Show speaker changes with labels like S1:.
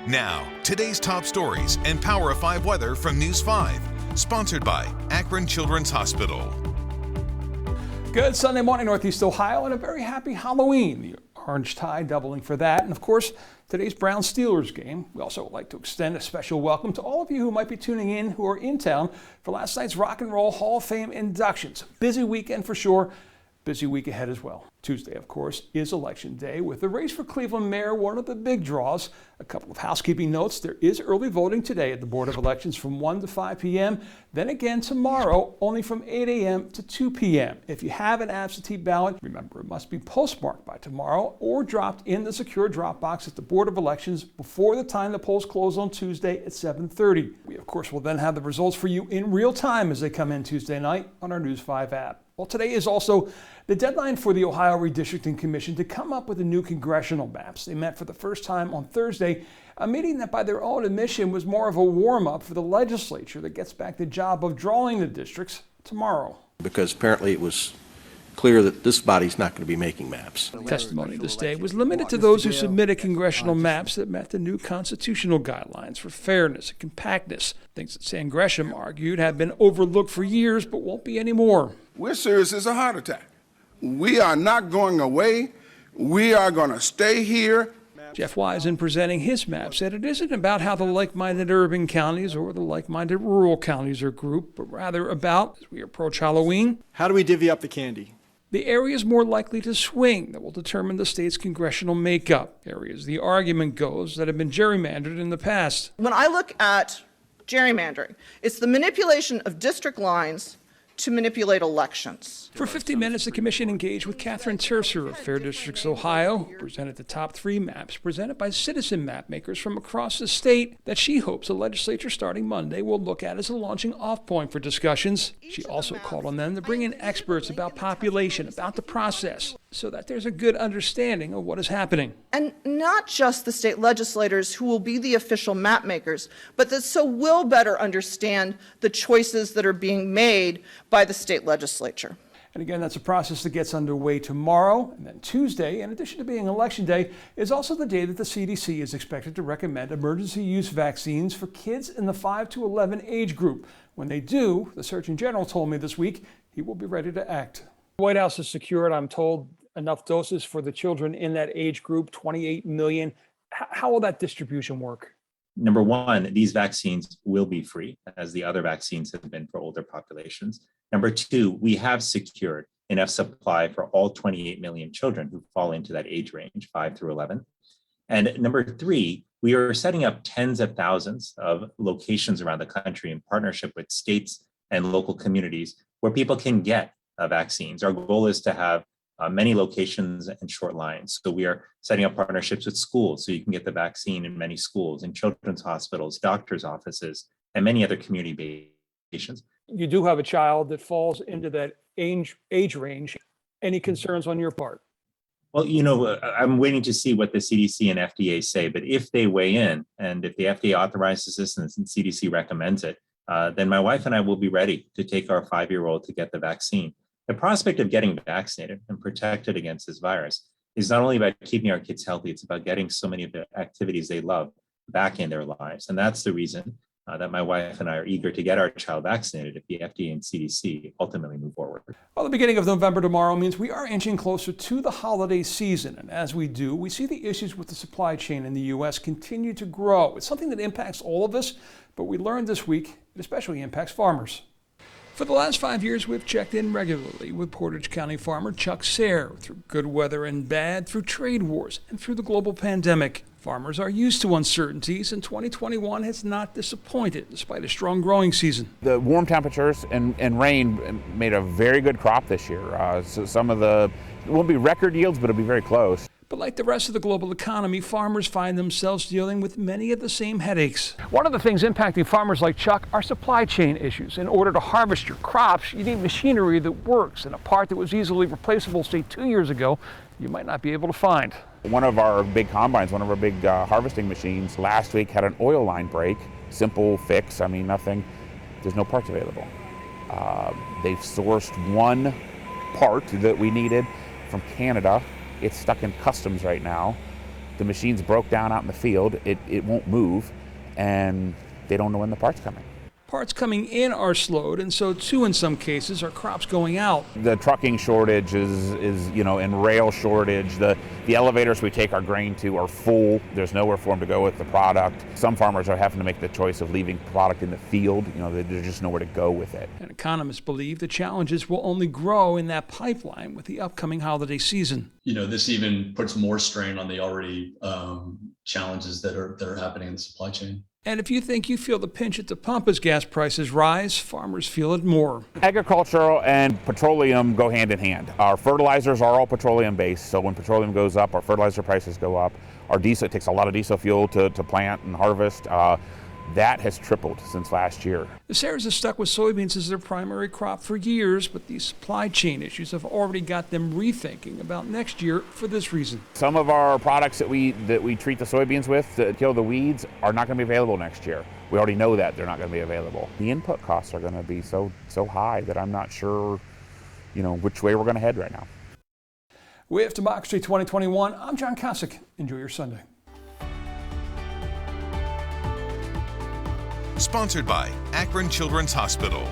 S1: Now, today's top stories and Power of 5 weather from News 5. Sponsored by Akron Children's Hospital.
S2: Good Sunday morning, Northeast Ohio, and a very happy Halloween. The orange tide doubling for that. And of course, today's Browns Steelers game. We also would like to extend a special welcome to all of you who might be tuning in who are in town for last night's Rock and Roll Hall of Fame inductions. Busy weekend for sure. Busy week ahead as well. Tuesday, of course, is Election Day, with the race for Cleveland mayor one of the big draws. A couple of housekeeping notes. There is early voting today at the Board of Elections from 1 to 5 p.m. Then again tomorrow, only from 8 a.m. to 2 p.m. If you have an absentee ballot, remember it must be postmarked by tomorrow or dropped in the secure drop box at the Board of Elections before the time the polls close on Tuesday at 7:30. We, of course, will then have the results for you in real time as they come in Tuesday night on our News 5 app. Well, today is also the deadline for the Ohio Redistricting Commission to come up with the new congressional maps. They met for the first time on Thursday, a meeting that by their own admission was more of a warm-up for the legislature that gets back the job of drawing the districts tomorrow.
S3: Because apparently it was clear that this body's not going to be making maps.
S2: Testimony this day was limited to those who submitted congressional maps that met the new constitutional guidelines for fairness and compactness, things that Sam Gresham argued have been overlooked for years but won't be anymore.
S4: We're serious as a heart attack. We are not going away. We are going to stay here.
S2: Jeff Wise, in presenting his map, said it isn't about how the like-minded urban counties or the like-minded rural counties are grouped, but rather about, as we approach Halloween,
S5: how do we divvy up the candy?
S2: The areas more likely to swing that will determine the state's congressional makeup. Areas, the argument goes, that have been gerrymandered in the past.
S6: When I look at gerrymandering, it's the manipulation of district lines to manipulate elections.
S2: For 50 minutes, the commission engaged with Catherine Tercer of Fair Districts, Ohio, who presented the top 3 maps presented by citizen map makers from across the state that she hopes the legislature starting Monday will look at as a launching off point for discussions. She also called on them to bring in experts about population, about the process, so that there's a good understanding of what is happening.
S6: And not just the state legislators who will be the official map makers, but that so will better understand the choices that are being made by the state legislature.
S2: And again, that's a process that gets underway tomorrow. And then Tuesday, in addition to being Election Day, is also the day that the CDC is expected to recommend emergency use vaccines for kids in the 5 to 11 age group. When they do, the Surgeon General told me this week he will be ready to act. The White House has secured, I'm told, enough doses for the children in that age group, 28 million. How will that distribution work?
S7: Number one, these vaccines will be free, as the other vaccines have been for older populations. Number two, we have secured enough supply for all 28 million children who fall into that age range, 5 through 11. And number three, we are setting up tens of thousands of locations around the country in partnership with states and local communities where people can get vaccines. Our goal is to have many locations and short lines. So we are setting up partnerships with schools so you can get the vaccine in many schools, in children's hospitals, doctors' offices, and many other community-based locations.
S2: You do have a child that falls into that age range. Any concerns on your part?
S7: Well, I'm waiting to see what the CDC and FDA say, but if they weigh in and if the FDA authorizes this and the CDC recommends it, then my wife and I will be ready to take our 5-year-old to get the vaccine. The prospect of getting vaccinated and protected against this virus is not only about keeping our kids healthy, it's about getting so many of the activities they love back in their lives. And that's the reason that my wife and I are eager to get our child vaccinated if the FDA and CDC ultimately move forward.
S2: Well, the beginning of November tomorrow means we are inching closer to the holiday season. And as we do, we see the issues with the supply chain in the U.S. continue to grow. It's something that impacts all of us, but we learned this week it especially impacts farmers. For the last 5 years, we've checked in regularly with Portage County farmer Chuck Sayre through good weather and bad, through trade wars, and through the global pandemic. Farmers are used to uncertainties, and 2021 has not disappointed despite a strong growing season.
S8: The warm temperatures and rain made a very good crop this year. So some of it won't be record yields, but it'll be very close.
S2: But like the rest of the global economy, farmers find themselves dealing with many of the same headaches. One of the things impacting farmers like Chuck are supply chain issues. In order to harvest your crops, you need machinery that works, and a part that was easily replaceable, say 2 years ago, you might not be able to find.
S8: One of our big combines, one of our big harvesting machines, last week had an oil line break. Simple fix, nothing, there's no parts available. They've sourced one part that we needed from Canada. It's stuck in customs right now. The machine's broke down out in the field, it won't move, and they don't know when the part's coming.
S2: Parts coming in are slowed, and so too in some cases are crops going out.
S8: The trucking shortage is and rail shortage. The elevators we take our grain to are full. There's nowhere for them to go with the product. Some farmers are having to make the choice of leaving product in the field. There's just nowhere to go with it.
S2: And economists believe the challenges will only grow in that pipeline with the upcoming holiday season.
S5: This even puts more strain on the already challenges that are happening in the supply chain.
S2: And if you think you feel the pinch at the pump as gas prices rise, farmers feel it more.
S8: Agricultural and petroleum go hand in hand. Our fertilizers are all petroleum based, so when petroleum goes up, our fertilizer prices go up. Our diesel, it takes a lot of diesel fuel to plant and harvest. That has tripled since last year.
S2: The Sayers have stuck with soybeans as their primary crop for years, but these supply chain issues have already got them rethinking about next year for this reason.
S8: Some of our products that we treat the soybeans with to kill the weeds are not going to be available next year. We already know that they're not going to be available. The input costs are going to be so high that I'm not sure, which way we're going to head right now.
S2: With Democracy 2021, I'm John Kosick. Enjoy your Sunday.
S1: Sponsored by Akron Children's Hospital.